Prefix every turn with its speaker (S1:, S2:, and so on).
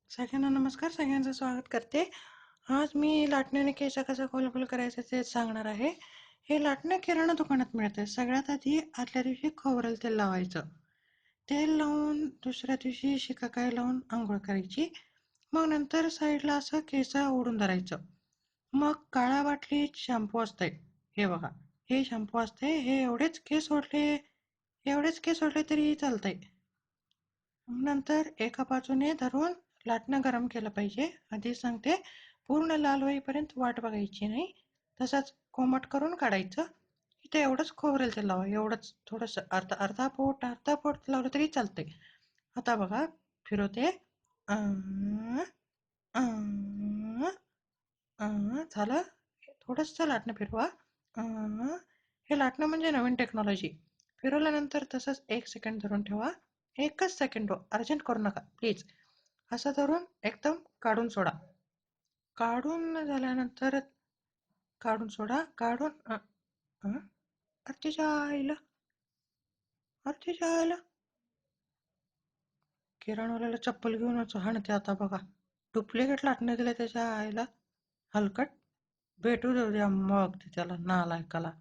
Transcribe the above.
S1: सगळ्यांना नमस्कार. सगळ्यांचं स्वागत करते. आज मी लाटण्याने केस कसा खोलगोल करायचं ते सांगणार आहे. हे लाटणं किराणा दुकानात मिळते. सगळ्यात आधी आदल्या दिवशी खोबरेल तेल लावायचं. तेल लावून दुसऱ्या दिवशी शिकाकाई लावून आंघोळ करायची. मग नंतर साईडला असं केस ओढून धरायचं. मग काळ्या बाटलीत शॅम्पू असतंय. हे बघा, हे शॅम्पू असते. हे एवढेच केस ओढले तरी चालतंय. नंतर एका बाजूने धरून लाटणं गरम केलं पाहिजे. आधी सांगते, पूर्ण लाल होईपर्यंत वाट बघायची नाही. तसंच कोमट करून काढायचं. इथे एवढंच खोबरेल तेल लावा. एवढंच थोडंसं अर्धा पोट लावलं तरी चालतंय. आता बघा, फिरवते. अं, अं, झालं. थोडंसं लाटणं फिरवा. अं, हे लाटणं म्हणजे नवीन टेक्नॉलॉजी. फिरवल्यानंतर तसंच 1 सेकंड धरून ठेवा. 1च सेकंड हो, अर्जंट करू नका प्लीज. असं धरून एकदम काढून सोडा. काढून झाल्यानंतर काढून सोडा. तिच्या आईला तिच्या आईला किराणवाल्याला चप्पल घेऊनच हाणते आता बघा. डुप्लिकेट लाटणं दिलं त्याच्या आईला. हलकट. भेटू देऊ द्या मग त्याला नालायकाला.